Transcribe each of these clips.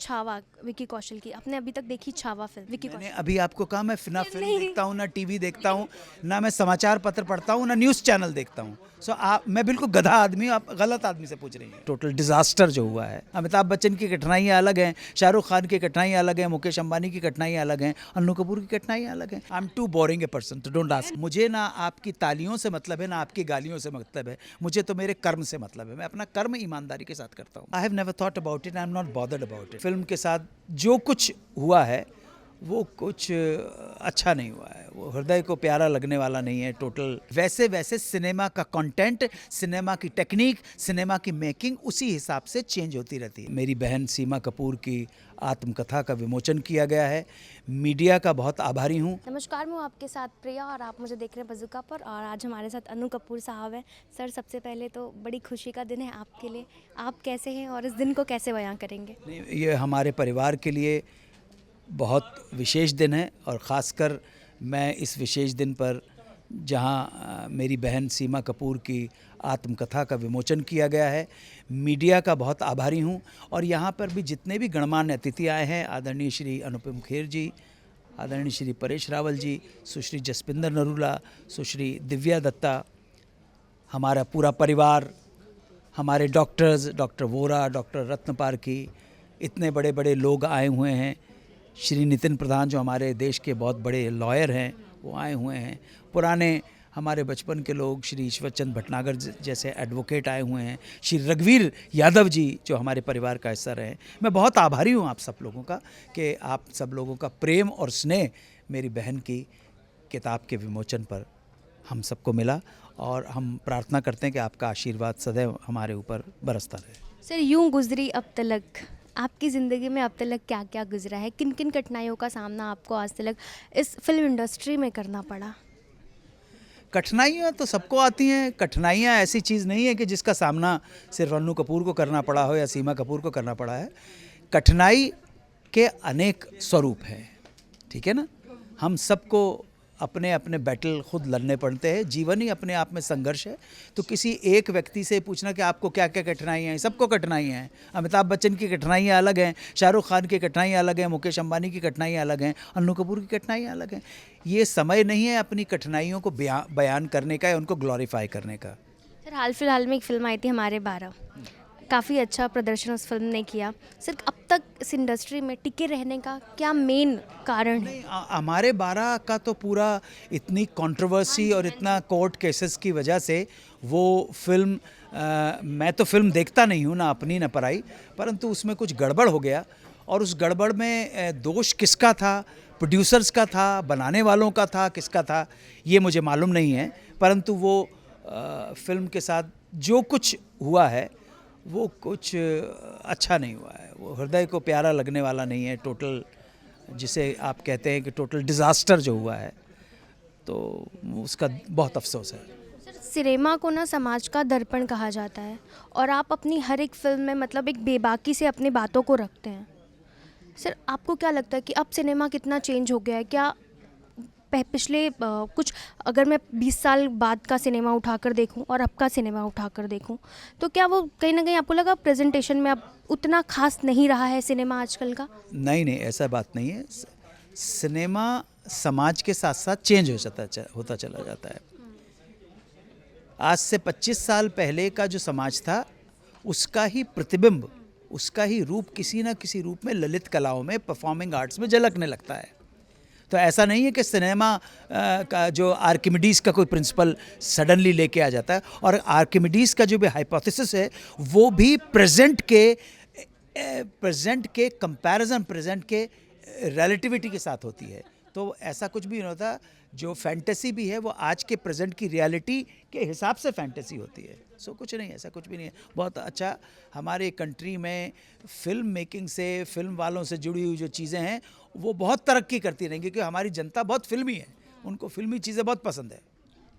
छावा विकी कौशल की, आपने अभी तक देखी छावा फिल्म विकी मैंने कौशल? अभी आपको कहा मैं ना फिल्म नहीं। देखता हूँ, ना टीवी देखता हूँ, ना मैं समाचार पत्र पढ़ता हूँ, ना न्यूज़ चैनल देखता हूँ। सो आप, मैं बिल्कुल गधा आदमी हूँ, आप गलत आदमी से पूछ रही हैं। टोटल डिजास्टर जो हुआ है, अमिताभ बच्चन की कठिनाइयाँ अलग हैं, शाहरुख खान की कठिनाइयाँ अलग हैं, मुकेश अंबानी की कठिनाइयाँ अलग हैं, अन्नू कपूर की कठिनाइयाँ अलग हैं। I am too boring a person तो डोंट आस्क। मुझे ना आपकी तालियों से मतलब है, ना आपकी गालियों से मतलब है, मुझे तो मेरे कर्म से मतलब है। मैं अपना कर्म ईमानदारी के साथ करता हूँ। I have never thought about it, I am not bothered about it. Film के साथ जो कुछ हुआ है वो कुछ अच्छा नहीं हुआ है, वो हृदय को प्यारा लगने वाला नहीं है। टोटल वैसे वैसे सिनेमा का कंटेंट, सिनेमा की टेक्निक, सिनेमा की मेकिंग उसी हिसाब से चेंज होती रहती है। मेरी बहन सीमा कपूर की आत्मकथा का विमोचन किया गया है। मीडिया का बहुत आभारी हूँ। नमस्कार, मैं हूँ आपके साथ प्रिया और आप मुझे देख रहे हैं बज़ुका पर। और आज हमारे साथ अनु कपूर साहब हैं। सर, सबसे पहले तो बड़ी खुशी का दिन है आपके लिए। आप कैसे हैं और इस दिन को कैसे बयां करेंगे? नहीं, ये हमारे परिवार के लिए बहुत विशेष दिन है और ख़ासकर मैं इस विशेष दिन पर जहां मेरी बहन सीमा कपूर की आत्मकथा का विमोचन किया गया है, मीडिया का बहुत आभारी हूं। और यहां पर भी जितने भी गणमान्य अतिथि आए हैं, आदरणीय श्री अनुपम खेर जी, आदरणीय श्री परेश रावल जी, सुश्री जसपिंदर नरूला, सुश्री दिव्या दत्ता, हमारा पूरा परिवार, हमारे doctors, doctor Vora, doctor Ratnaparkhi, इतने बड़े बड़े लोग आए हुए हैं। श्री नितिन प्रधान जो हमारे देश के बहुत बड़े लॉयर हैं वो आए हुए हैं। पुराने हमारे बचपन के लोग, श्री ईश्वर चंद भटनागर जैसे एडवोकेट आए हुए हैं। श्री रघुवीर यादव जी जो हमारे परिवार का हिस्सा रहे। मैं बहुत आभारी हूँ आप सब लोगों का कि आप सब लोगों का प्रेम और स्नेह मेरी बहन की किताब के विमोचन पर हम सबको मिला। और हम प्रार्थना करते हैं कि आपका आशीर्वाद सदैव हमारे ऊपर बरसता रहे। सर, यूं गुजरी अब तलक, आपकी ज़िंदगी में अब तक क्या क्या गुजरा है? किन किन कठिनाइयों का सामना आपको आज तक इस फिल्म इंडस्ट्री में करना पड़ा? कठिनाइयाँ तो सबको आती हैं। कठिनाइयाँ ऐसी चीज़ नहीं है कि जिसका सामना सिर्फ अन्नू कपूर को करना पड़ा हो या सीमा कपूर को करना पड़ा है। कठिनाई के अनेक स्वरूप हैं, ठीक है ना। हम सबको अपने अपने बैटल खुद लड़ने पड़ते हैं। जीवन ही अपने आप में संघर्ष है। तो किसी एक व्यक्ति से पूछना कि आपको क्या क्या कठिनाइयाँ हैं, सबको कठिनाइयाँ हैं। अमिताभ बच्चन की कठिनाइयाँ अलग हैं, शाहरुख खान की कठिनाइयाँ अलग हैं, मुकेश अंबानी की कठिनाइयाँ अलग हैं, अन्नू कपूर की कठिनाइयाँ अलग हैं। ये समय नहीं है अपनी कठिनाइयों को बयान करने का या उनको ग्लोरीफाई करने का। सर, हाल फिलहाल में एक फ़िल्म आई थी हमारे 12, काफ़ी अच्छा प्रदर्शन उस फिल्म ने किया। सर, अब तक इस इंडस्ट्री में टिके रहने का क्या मेन कारण है? नहीं, हमारे 12 का तो पूरा इतनी कंट्रोवर्सी और इतना कोर्ट केसेस की वजह से वो फिल्म, मैं तो फिल्म देखता नहीं हूँ, ना अपनी ना पराई, परंतु उसमें कुछ गड़बड़ हो गया। और उस गड़बड़ में दोष किसका था, प्रोड्यूसर्स का था, बनाने वालों का था, किसका था ये मुझे मालूम नहीं है। परंतु वो फिल्म के साथ जो कुछ हुआ है वो कुछ अच्छा नहीं हुआ है। वो हृदय को प्यारा लगने वाला नहीं है। टोटल, जिसे आप कहते हैं कि टोटल डिज़ास्टर जो हुआ है, तो उसका बहुत अफसोस है। सर, सिनेमा को ना समाज का दर्पण कहा जाता है और आप अपनी हर एक फिल्म में मतलब एक बेबाकी से अपनी बातों को रखते हैं। सर, आपको क्या लगता है कि अब सिनेमा कितना चेंज हो गया है? क्या पिछले कुछ, अगर मैं 20 साल बाद का सिनेमा उठाकर देखूं और अब का सिनेमा उठाकर देखूं, तो क्या वो कहीं ना कहीं आपको लगा प्रेजेंटेशन में अब उतना खास नहीं रहा है सिनेमा आजकल का? नहीं नहीं, ऐसा बात नहीं है। सिनेमा समाज के साथ साथ चेंज होता चला जाता है। आज से 25 साल पहले का जो समाज था उसका ही प्रतिबिंब, उसका ही रूप किसी न किसी रूप में ललित कलाओं में, परफॉर्मिंग आर्ट्स में झलकने लगता है। तो ऐसा नहीं है कि सिनेमा का जो आर्किमिडीज़ का कोई प्रिंसिपल सडनली लेके आ जाता है। और आर्किमिडीज़ का जो भी हाइपोथेसिस है वो भी प्रेजेंट के कंपैरिजन, प्रेजेंट के रिलेटिविटी के साथ होती है। तो ऐसा कुछ भी नहीं होता। जो फैंटेसी भी है वो आज के प्रेजेंट की रियलिटी के हिसाब से फैंटेसी होती है। सो कुछ नहीं, ऐसा कुछ भी नहीं है। बहुत अच्छा हमारे कंट्री में फिल्म मेकिंग से, फिल्म वालों से जुड़ी हुई जो चीज़ें हैं वो बहुत तरक्की करती रहेंगी, क्योंकि हमारी जनता बहुत फिल्मी है, उनको फिल्मी चीज़ें बहुत पसंद है।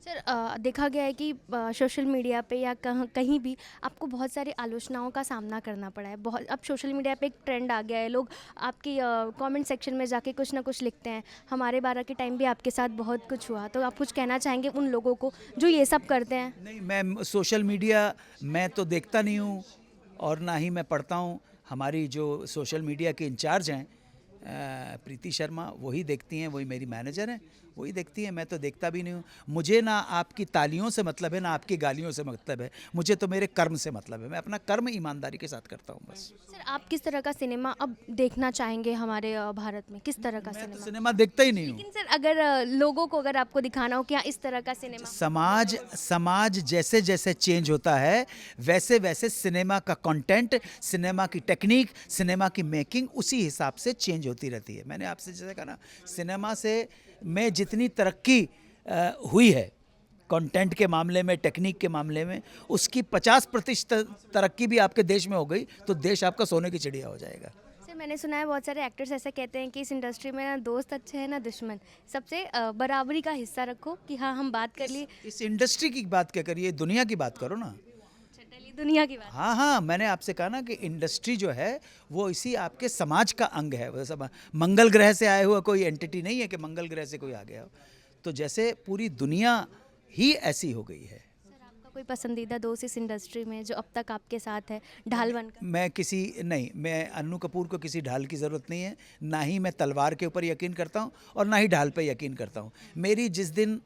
सर, देखा गया है कि सोशल मीडिया पे या कहीं भी आपको बहुत सारी आलोचनाओं का सामना करना पड़ा है। बहुत अब सोशल मीडिया पे एक ट्रेंड आ गया है, लोग आपकी कमेंट सेक्शन में जाके कुछ ना कुछ लिखते हैं। हमारे 12 के टाइम भी आपके साथ बहुत कुछ हुआ, तो आप कुछ कहना चाहेंगे उन लोगों को जो ये सब करते हैं? नहीं, मैं सोशल मीडिया मैं तो देखता नहीं हूँ और ना ही मैं पढ़ता हूँ। हमारी जो सोशल मीडिया के इंचार्ज हैं प्रीति शर्मा, वही देखती हैं, वही मेरी मैनेजर हैं, वही देखती हैं। मैं तो देखता भी नहीं हूँ। मुझे ना आपकी तालियों से मतलब है, ना आपकी गालियों से मतलब है। मुझे तो मेरे कर्म से मतलब है। मैं अपना कर्म ईमानदारी के साथ करता हूँ बस। सर आप किस तरह का सिनेमा अब देखना चाहेंगे हमारे भारत में, किस तरह का मैं तो सिनेमा? सिनेमा देखता ही नहीं हूँ। लेकिन सर अगर लोगों को अगर आपको दिखाना हो कि हाँ इस तरह का सिनेमा, समाज जैसे जैसे चेंज होता है, वैसे वैसे सिनेमा का कंटेंट, सिनेमा की टेक्निक, सिनेमा की मेकिंग उसी हिसाब से चेंज होती रहती है। मैंने आपसे जैसे कहा ना, सिनेमा से में जितनी तरक्की हुई है कंटेंट के मामले में, टेक्निक के मामले में, उसकी 50% तरक्की भी आपके देश में हो गई तो देश आपका सोने की चिड़िया हो जाएगा। सर मैंने सुना है बहुत सारे एक्टर्स ऐसा कहते हैं कि इस इंडस्ट्री में ना दोस्त अच्छे हैं ना दुश्मन, सबसे बराबरी का हिस्सा रखो कि हाँ हम बात कर लिए। इस इंडस्ट्री की बात क्या करिए, दुनिया की बात करो ना। चलिए दुनिया की बात। हाँ हाँ, मैंने आपसे कहा ना कि इंडस्ट्री जो है वो इसी आपके समाज का अंग है। वो सब मंगल ग्रह से आया हुआ कोई एंटिटी नहीं है कि मंगल ग्रह से कोई आ गया हो। तो जैसे पूरी दुनिया ही ऐसी हो गई है। सर आपका कोई पसंदीदा दोस्त इस इंडस्ट्री में जो अब तक आपके साथ है, ढाल बनकर? मैं अन्नू कपूर को किसी ढाल की ज़रूरत नहीं है। ना ही मैं तलवार के ऊपर यकीन करता हूँ और ना ही ढाल पे यकीन करता हूँ। मेरी जिस दिन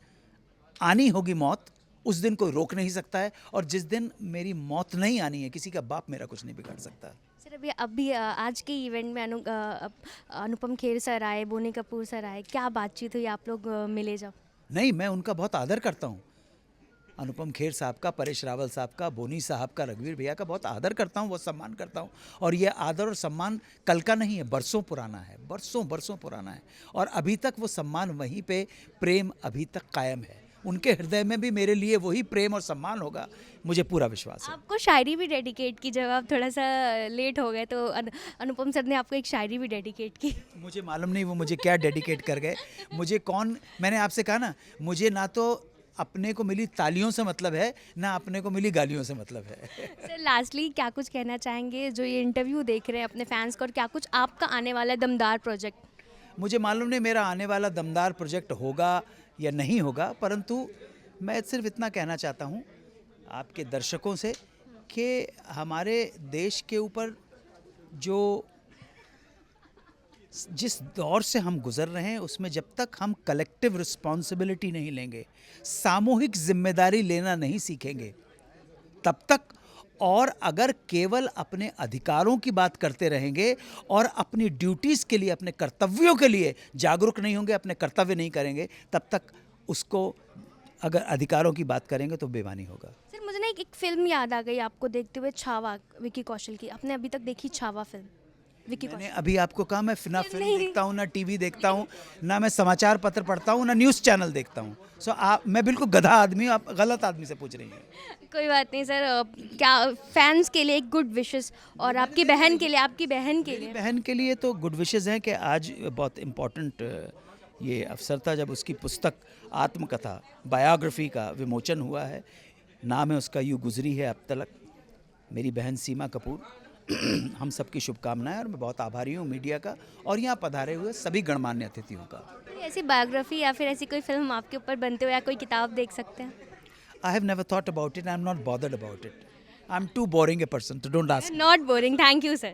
आनी होगी मौत, उस दिन कोई रोक नहीं सकता है, और जिस दिन मेरी मौत नहीं आनी है, किसी का बाप मेरा कुछ नहीं बिगाड़ सकता। सर अभी आज के इवेंट में अनुपम खेर सर आए, बोनी कपूर सर आए, क्या बातचीत हुई, आप लोग मिले जब? नहीं, मैं उनका बहुत आदर करता हूँ। अनुपम खेर साहब का, परेश रावल साहब का, बोनी साहब का, रघुवीर भैया का बहुत आदर करता हूँ, बहुत सम्मान करता हूँ। और ये आदर और सम्मान कल का नहीं है, बरसों पुराना है, बरसों बरसों पुराना है। और अभी तक वो सम्मान वहीं पे, प्रेम अभी तक कायम है। उनके हृदय में भी मेरे लिए वही प्रेम और सम्मान होगा, मुझे पूरा विश्वास है। आपको शायरी भी डेडिकेट की, जब आप थोड़ा सा लेट हो गए तो अनुपम सर ने आपको एक शायरी भी डेडिकेट की। मुझे मालूम नहीं वो मुझे क्या डेडिकेट कर गए। मैंने आपसे कहा ना, मुझे ना तो अपने को मिली तालियों से मतलब है, ना अपने को मिली गालियों से मतलब है। सर लास्टली क्या कुछ कहना चाहेंगे जो ये इंटरव्यू देख रहे हैं अपने फैंस को, और क्या कुछ आपका आने वाला दमदार प्रोजेक्ट? मुझे मालूम नहीं मेरा आने वाला दमदार प्रोजेक्ट होगा या नहीं होगा, परंतु मैं सिर्फ इतना कहना चाहता हूँ आपके दर्शकों से कि हमारे देश के ऊपर जो जिस दौर से हम गुज़र रहे हैं, उसमें जब तक हम कलेक्टिव रिस्पॉन्सिबिलिटी नहीं लेंगे, सामूहिक जिम्मेदारी लेना नहीं सीखेंगे, तब तक, और अगर केवल अपने अधिकारों की बात करते रहेंगे और अपनी ड्यूटीज़ के लिए, अपने कर्तव्यों के लिए जागरूक नहीं होंगे, अपने कर्तव्य नहीं करेंगे, तब तक उसको, अगर अधिकारों की बात करेंगे तो बेईमानी होगा। सर मुझे ना एक फिल्म याद आ गई आपको देखते हुए, छावा, विकी कौशल की। आपने अभी तक देखी छावा फिल्म, विकी मैंने कौशल? अभी आपको कहा, मैं ना फिल्म नहीं। देखता हूँ, ना टीवी देखता हूँ, ना मैं समाचार पत्र पढ़ता हूँ, ना न्यूज़ चैनल देखता हूँ। मैं बिल्कुल गधा आदमी हूँ, आप गलत आदमी से पूछ रही हैं। कोई बात नहीं सर, क्या फैंस के लिए एक गुड विशेस, और आपकी बहन के लिए, मेरी बहन के लिए तो गुड विशेज़ हैं कि आज बहुत इम्पोर्टेंट ये अवसर था जब उसकी पुस्तक आत्मकथा, बायोग्राफी का विमोचन हुआ है। नाम है उसका यूँ गुजरी है अब तलक। मेरी बहन सीमा कपूर, हम सबकी शुभकामनाएं, और मैं बहुत आभारी हूँ मीडिया का और यहाँ पधारे हुए सभी गणमान्य अतिथियों का। कोई ऐसी बायोग्राफी या फिर ऐसी कोई फिल्म आपके ऊपर बनते हुए, या कोई किताब देख सकते हैं? I have never thought about it. I'm not bothered about it. I'm too boring a person, so don't ask me. Not boring, thank you sir.